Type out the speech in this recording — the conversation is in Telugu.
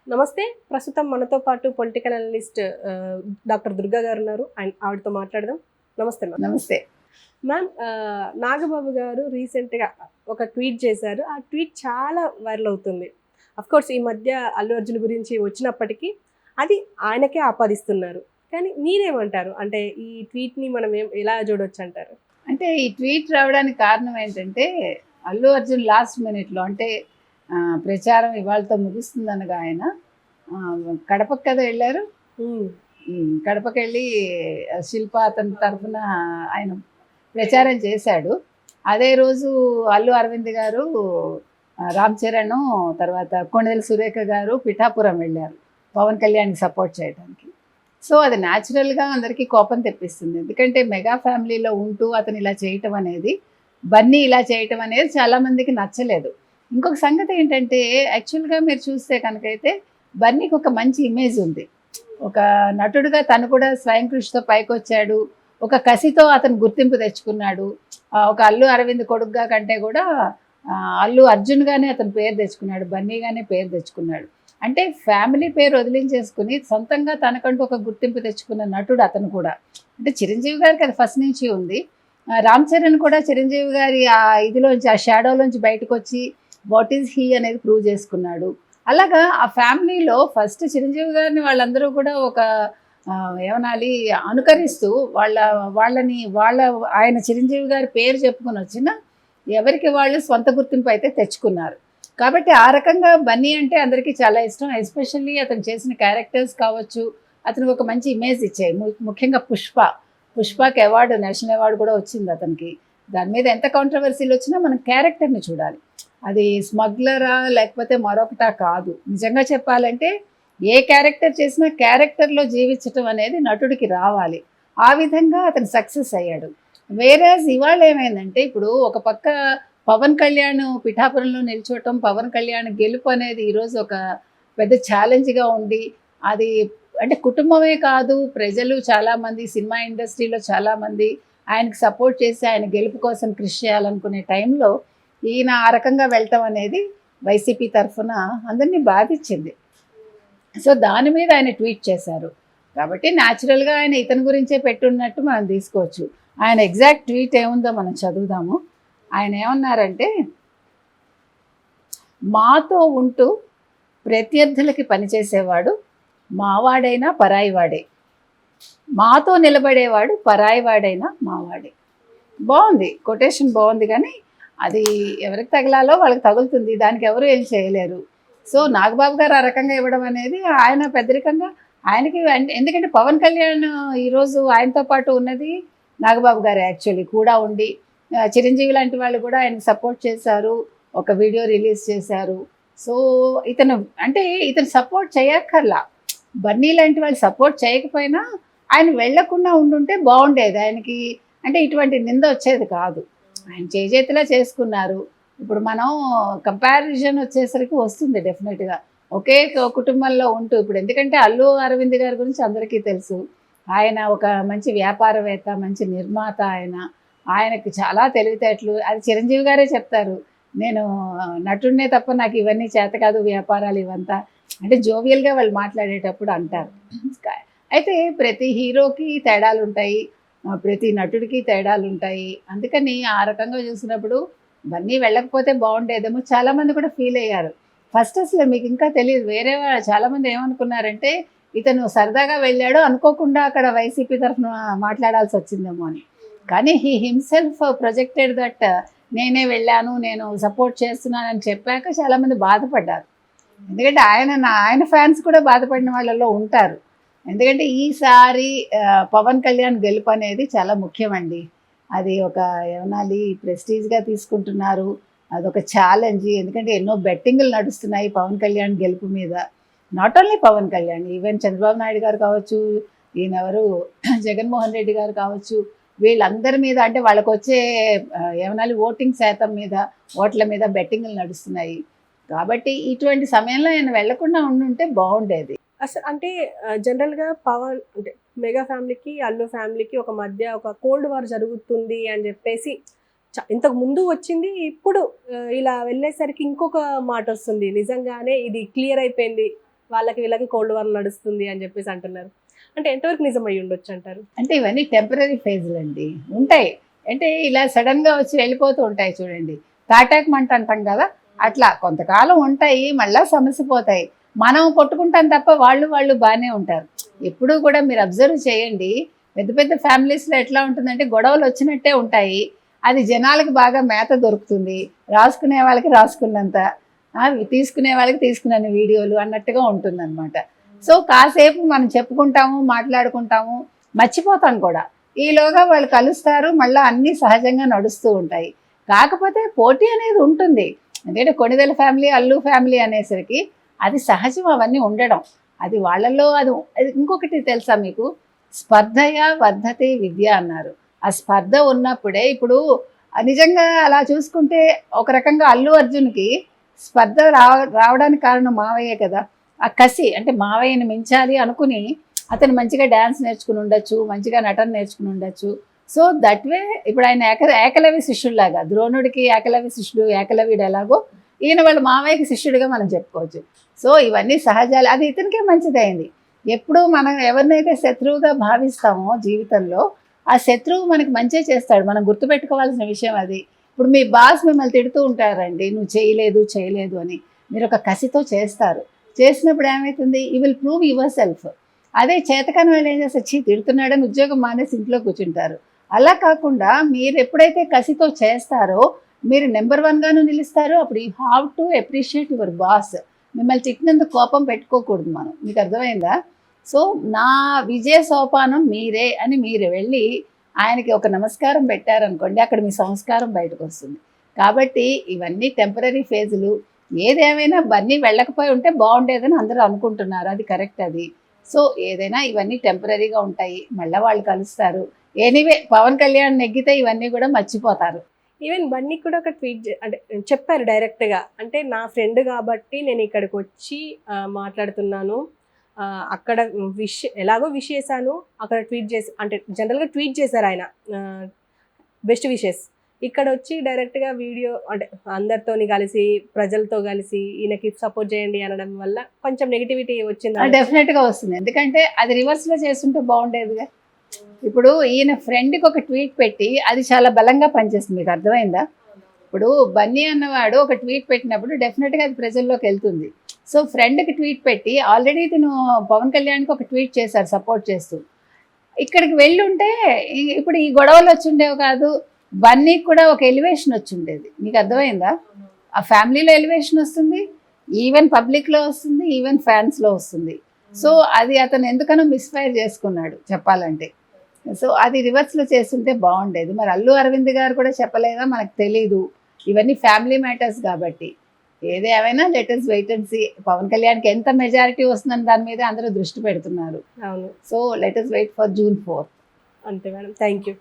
నమస్తే. ప్రస్తుతం మనతో పాటు పొలిటికల్ అనలిస్ట్ డాక్టర్ దుర్గా గారు ఉన్నారు. ఆవిడతో మాట్లాడదాం. నమస్తే మ్యామ్. నమస్తే. మ్యామ్, నాగబాబు గారు రీసెంట్‌గా ఒక ట్వీట్ చేశారు. ఆ ట్వీట్ చాలా వైరల్ అవుతుంది. అఫ్‌కోర్స్ ఈ మధ్య అల్లు అర్జున్ గురించి వచ్చినప్పటికీ అది ఆయనకే ఆపాదిస్తున్నారు. కానీ మీరేమంటారు? అంటే ఈ ట్వీట్‌ని మనం ఎలా చూడొచ్చంటారు? అంటే ఈ ట్వీట్ రావడానికి కారణం ఏంటంటే, అల్లు అర్జున్ లాస్ట్ మినిట్‌లో అంటే ప్రచారం ఇవాళతో ముగుస్తుందనగా ఆయన కడపకి కదా వెళ్ళారు. హ్మ్. కడపకెళ్ళి శిల్ప అతని తరఫున ఆయన ప్రచారం చేశాడు. అదే రోజు అల్లు అరవింద్ గారు, రామ్ చరణ్, తర్వాత కొణిదెల సురేఖ గారు పిఠాపురం వెళ్ళారు పవన్ కళ్యాణ్‌కి సపోర్ట్ చేయడానికి. సో అది న్యాచురల్గా అందరికీ కోపం తెప్పిస్తుంది. ఎందుకంటే మెగా ఫ్యామిలీలో ఉంటూ అతను ఇలా చేయటం అనేది, బన్నీ ఇలా చేయటం అనేది చాలామందికి నచ్చలేదు. ఇంకొక సంగతి ఏంటంటే, యాక్చువల్గా మీరు చూస్తే కనుకైతే బన్నీకి ఒక మంచి ఇమేజ్ ఉంది. ఒక నటుడుగా తను కూడా స్వయం కృషితో పైకొచ్చాడు. ఒక కసితో అతను గుర్తింపు తెచ్చుకున్నాడు. ఒక అల్లు అరవింద్ కొడుకుగా కంటే కూడా అల్లు అర్జున్గానే అతను పేరు తెచ్చుకున్నాడు, బన్నీగానే పేరు తెచ్చుకున్నాడు. అంటే ఫ్యామిలీ పేరు వదిలించేసుకుని సొంతంగా తనకంటూ ఒక గుర్తింపు తెచ్చుకున్న నటుడు అతను కూడా. అంటే చిరంజీవి గారికి అది ఫస్ట్ నుంచి ఉంది. రామ్ చరణ్ కూడా చిరంజీవి గారి ఆ ఇదిలోంచి, ఆ షాడోలోంచి బయటకు వచ్చి వాట్ ఈజ్ హీ అనేది ప్రూవ్ చేసుకున్నాడు. అలాగా ఆ ఫ్యామిలీలో ఫస్ట్ చిరంజీవి గారిని వాళ్ళందరూ కూడా ఒక ఏమనాలి అనుకరిస్తూ వాళ్ళ ఆయన చిరంజీవి గారి పేరు చెప్పుకొని వచ్చిన ఎవరికి వాళ్ళు స్వంత గుర్తింపు అయితే తెచ్చుకున్నారు. కాబట్టి ఆ రకంగా బన్నీ అంటే అందరికీ చాలా ఇష్టం. ఎస్పెషల్లీ అతను చేసిన క్యారెక్టర్స్ కావచ్చు, అతనికి ఒక మంచి ఇమేజ్ ఇచ్చాయి. ముఖ్యంగా పుష్పకి అవార్డు, నేషనల్ అవార్డు కూడా వచ్చింది అతనికి. దాని మీద ఎంత కాంట్రవర్సీలు వచ్చినా మనం క్యారెక్టర్ని చూడాలి. అది స్మగ్లరా లేకపోతే మరొకటా కాదు. నిజంగా చెప్పాలంటే ఏ క్యారెక్టర్ చేసినా క్యారెక్టర్లో జీవించటం అనేది నటుడికి రావాలి. ఆ విధంగా అతను సక్సెస్ అయ్యాడు. వేరేస్ ఇవాళ ఏమైందంటే, ఇప్పుడు ఒక పక్క పవన్ కళ్యాణ్ పిఠాపురంలో నిల్చోవటం, పవన్ కళ్యాణ్ గెలుపు అనేది ఈరోజు ఒక పెద్ద ఛాలెంజ్గా ఉండి, అది అంటే కుటుంబమే కాదు, ప్రజలు చాలామంది, సినిమా ఇండస్ట్రీలో చాలామంది ఆయనకి సపోర్ట్ చేసి ఆయన గెలుపు కోసం కృషి చేయాలనుకునే టైంలో ఈయన ఆ రకంగా వెళ్ళటం అనేది వైసీపీ తరఫున అందరినీ బాధించింది. సో దాని మీద ఆయన ట్వీట్ చేశారు. కాబట్టి న్యాచురల్గా ఆయన ఇతని గురించే పెట్టున్నట్టు మనం తీసుకోవచ్చు. ఆయన ఎగ్జాక్ట్ ట్వీట్ ఏముందో మనం చదువుదాము. ఆయన ఏమన్నారంటే, మాతో ఉంటూ ప్రత్యర్థులకి పనిచేసేవాడు మావాడైనా పరాయివాడే, మాతో నిలబడేవాడు పరాయివాడైనా మావాడే. బాగుంది, కొటేషన్ బాగుంది. కానీ అది ఎవరికి తగలాలో వాళ్ళకి తగులుతుంది, దానికి ఎవరు ఏం చేయలేరు. సో నాగబాబు గారు ఆ రకంగా ఇవ్వడం అనేది ఆయన పెద్దరికంగా ఆయనకి, ఎందుకంటే పవన్ కళ్యాణ్ ఈరోజు ఆయనతో పాటు ఉన్నది నాగబాబు గారు యాక్చువల్లీ కూడా ఉండి, చిరంజీవి లాంటి వాళ్ళు కూడా ఆయనకు సపోర్ట్ చేశారు, ఒక వీడియో రిలీజ్ చేశారు. సో ఇతను సపోర్ట్ చేయక్కర్లా. బన్నీ లాంటి వాళ్ళు సపోర్ట్ చేయకపోయినా ఆయన వెళ్లకుండా ఉండుంటే బాగుండేది. ఆయనకి అంటే ఇటువంటి నింద వచ్చేది కాదు. ఆయన చేతిలా చేసుకున్నారు. ఇప్పుడు మనం కంపారిజన్ వచ్చేసరికి వస్తుంది డెఫినెట్గా. ఒకే కుటుంబంలో ఉంటూ, ఇప్పుడు ఎందుకంటే అల్లు అరవింద్ గారి గురించి అందరికీ తెలుసు. ఆయన ఒక మంచి వ్యాపారవేత్త, మంచి నిర్మాత. ఆయనకి చాలా తెలివితేటలు. అది చిరంజీవి గారే చెప్తారు, నేను నటుడినే తప్ప నాకు ఇవన్నీ చేత కాదు, వ్యాపారాలు ఇవంతా, అంటే జోవియల్గా వాళ్ళు మాట్లాడేటప్పుడు అంటారు. అయితే ప్రతి హీరోకి తేడాలు ఉంటాయి, ప్రతి నటుడికి తేడాలు ఉంటాయి. అందుకని ఆ రకంగా చూసినప్పుడు బన్నీ వెళ్ళకపోతే బాగుండేదేమో చాలామంది కూడా ఫీల్ అయ్యారు. ఫస్ట్ అసలు మీకు ఇంకా తెలియదు, వేరే చాలామంది ఏమనుకున్నారంటే ఇతను సరదాగా వెళ్ళాడు, అనుకోకుండా అక్కడ వైసీపీ తరఫున మాట్లాడాల్సి వచ్చిందేమో అని. కానీ హీ హిమ్సెల్ఫ్ ప్రొజెక్టెడ్ దట్ నేనే వెళ్ళాను, నేను సపోర్ట్ చేస్తున్నానని చెప్పాక చాలామంది బాధపడ్డారు. ఎందుకంటే ఆయన ఫ్యాన్స్ కూడా బాధపడిన వాళ్ళలో ఉంటారు. ఎందుకంటే ఈసారి పవన్ కళ్యాణ్ గెలుపు అనేది చాలా ముఖ్యమండి. అది ఒక ఏమనాలి, ప్రెస్టీజ్గా తీసుకుంటున్నారు, అదొక ఛాలెంజ్. ఎందుకంటే ఎన్నో బెట్టింగ్లు నడుస్తున్నాయి పవన్ కళ్యాణ్ గెలుపు మీద. Not only Pawan Kalyan, even Chandrababu Naidu garu కావచ్చు, ఈయనెవరు జగన్మోహన్ రెడ్డి గారు కావచ్చు, వీళ్ళందరి మీద అంటే వాళ్ళకు వచ్చే ఏమనాలి ఓటింగ్ శాతం మీద, ఓట్ల మీద బెట్టింగ్లు నడుస్తున్నాయి. కాబట్టి ఇటువంటి సమయంలో ఆయన వెళ్లకుండా ఉండుంటే బాగుండేది. అసలు అంటే జనరల్గా పవన్ అంటే మెగా ఫ్యామిలీకి అల్లు ఫ్యామిలీకి ఒక మధ్య ఒక కోల్డ్ వార్ జరుగుతుంది అని చెప్పేసి ఇంతకు ముందు వచ్చింది. ఇప్పుడు ఇలా వెళ్ళేసరికి ఇంకొక మాట వస్తుంది, నిజంగానే ఇది క్లియర్ అయిపోయింది, వాళ్ళకి వీళ్ళకి కోల్డ్ వార్ నడుస్తుంది అని చెప్పేసి అంటున్నారు. అంటే ఎంతవరకు నిజం అయ్యి ఉండొచ్చు అంటారు? అంటే ఇవన్నీ టెంపరీ ఫేజ్లు అండి, ఉంటాయి. అంటే ఇలా సడన్ గా వచ్చి వెళ్ళిపోతూ ఉంటాయి చూడండి, తాటాక్ మంట అంటాం కదా, అట్లా కొంతకాలం ఉంటాయి, మళ్ళా సమస్య పోతాయి. మనం కొట్టుకుంటాం తప్ప వాళ్ళు బాగానే ఉంటారు. ఎప్పుడూ కూడా మీరు అబ్జర్వ్ చేయండి, పెద్ద పెద్ద ఫ్యామిలీస్లో ఎట్లా ఉంటుందంటే గొడవలు వచ్చినట్టే ఉంటాయి. అది జనాలకి బాగా మేత దొరుకుతుంది, రాసుకునే వాళ్ళకి రాసుకున్నంత, తీసుకునే వాళ్ళకి తీసుకున్న వీడియోలు అన్నట్టుగా ఉంటుందన్నమాట. సో కాసేపు మనం చెప్పుకుంటాము, మాట్లాడుకుంటాము, మర్చిపోతాం కూడా. ఈలోగా వాళ్ళు కలుస్తారు, మళ్ళీ అన్నీ సహజంగా నడుస్తూ ఉంటాయి. కాకపోతే పోటీ అనేది ఉంటుంది. ఎందుకంటే కొణిదెల ఫ్యామిలీ, అల్లు ఫ్యామిలీ అనేసరికి అది సహజం, అవన్నీ ఉండడం. అది వాళ్ళల్లో అది ఇంకొకటి తెలుసా మీకు, స్పర్ధయ వర్ధతే విద్య అన్నారు. ఆ స్పర్ధ ఉన్నప్పుడే ఇప్పుడు నిజంగా అలా చూసుకుంటే ఒక రకంగా అల్లు అర్జున్కి స్పర్ధ రావడానికి కారణం మావయ్యే కదా. ఆ కసి, అంటే మావయ్యని మించాలి అనుకుని అతను మంచిగా డ్యాన్స్ నేర్చుకుని ఉండొచ్చు, మంచిగా నటన నేర్చుకుని ఉండొచ్చు. సో దట్ వే ఇప్పుడు ఆయన ఏకలవ్య శిష్యుడిలాగా, ద్రోణుడికి ఏకలవ్య శిష్యుడు, ఏకలవ్యుడు ఎలాగో ఈయన వాళ్ళ మావయ్యకి శిష్యుడిగా మనం చెప్పుకోవచ్చు. సో ఇవన్నీ సహజాలు, అది ఇతనికే మంచిదైంది. ఎప్పుడు మనం ఎవరినైతే శత్రువుగా భావిస్తామో జీవితంలో, ఆ శత్రువు మనకి మంచి చేస్తాడు. మనం గుర్తుపెట్టుకోవాల్సిన విషయం అది. ఇప్పుడు మీ బాస్ మిమ్మల్ని తిడుతూ ఉంటారండి, నువ్వు చేయలేదు అని. మీరు ఒక కసితో చేస్తారు, చేసినప్పుడు ఏమవుతుంది, you will prove your self. అదే చేతకాని వాళ్ళు ఏం చేస్తారు, తిడుతున్నాడని ఉద్యోగం మానేసి ఇంట్లో కూర్చుంటారు. అలా కాకుండా మీరు ఎప్పుడైతే కసితో చేస్తారో మీరు నెంబర్ 1గాను నిలుస్తారు. అప్పుడు you have to appreciate your boss. మిమ్మల్ని తిట్టినందుకు కోపం పెట్టుకోకూడదు మనం, మీకు అర్థమైందా? సో నా విజయ సోపానం మీరే అని మీరు వెళ్ళి ఆయనకి ఒక నమస్కారం పెట్టారనుకోండి, అక్కడ మీ సంస్కారం బయటకు వస్తుంది. కాబట్టి ఇవన్నీ టెంపరీ ఫేజులు. ఏదేమైనా బన్నీ వెళ్ళకపోయి ఉంటే బాగుండేదని అందరూ అనుకుంటున్నారు, అది కరెక్ట్ అది. సో ఏదైనా ఇవన్నీ టెంపరీగా ఉంటాయి, మళ్ళీ వాళ్ళు కలుస్తారు. ఎనీవే పవన్ కళ్యాణ్ నెగ్గితే ఇవన్నీ కూడా మర్చిపోతారు. ఈవెన్ బన్నీ కూడా ఒక ట్వీట్ అంటే చెప్పారు డైరెక్ట్గా, అంటే నా ఫ్రెండ్ కాబట్టి నేను ఇక్కడికి వచ్చి మాట్లాడుతున్నాను, అక్కడ ఎలాగో విష్ చేశాను, అక్కడ ట్వీట్ చేసి, అంటే జనరల్గా ట్వీట్ చేశారు ఆయన బెస్ట్ విషెస్. ఇక్కడ వచ్చి డైరెక్ట్గా వీడియో, అంటే అందరితోని కలిసి ప్రజలతో కలిసి ఈయనకి సపోర్ట్ చేయండి అనడం వల్ల కొంచెం నెగిటివిటీ వచ్చింది. డెఫినెట్గా వస్తుంది, ఎందుకంటే అది రివర్స్లో చేస్తుంటే బాగుండేదిగా. ఇప్పుడు ఈయన ఫ్రెండ్కి ఒక ట్వీట్ పెట్టి అది చాలా బలంగా పనిచేస్తుంది, మీకు అర్థమైందా? ఇప్పుడు బన్నీ అన్నవాడు ఒక ట్వీట్ పెట్టినప్పుడు డెఫినెట్గా అది ప్రజల్లోకి వెళ్తుంది. సో ఫ్రెండ్కి ట్వీట్ పెట్టి ఆల్రెడీ తిను పవన్ కళ్యాణ్కి ఒక ట్వీట్ చేశారు సపోర్ట్ చేస్తూ. ఇక్కడికి వెళ్ళుంటే ఇప్పుడు ఈ గొడవలు వచ్చిండేవి కాదు, బన్నీకి కూడా ఒక ఎలివేషన్ వచ్చిండేది, మీకు అర్థమైందా? ఆ ఫ్యామిలీలో ఎలివేషన్ వస్తుంది, ఈవెన్ పబ్లిక్లో వస్తుంది, ఈవెన్ ఫ్యాన్స్లో వస్తుంది. సో అది అతను ఎందుకనో మిస్ఫైర్ చేసుకున్నాడు చెప్పాలంటే. సో అది రివర్స్లో చేస్తుంటే బాగుండేది. మరి అల్లు అరవింద్ గారు కూడా చెప్పలేదా మనకు తెలీదు, ఇవన్నీ ఫ్యామిలీ మ్యాటర్స్ కాబట్టి. ఏదేమైనా let us wait and see. Pawan కళ్యాణ్కి ఎంత మెజారిటీ వస్తుందని దాని మీద అందరూ దృష్టి పెడుతున్నారు. అవును. So let us wait for June 4th. అంతే మేడం, థ్యాంక్ యూ.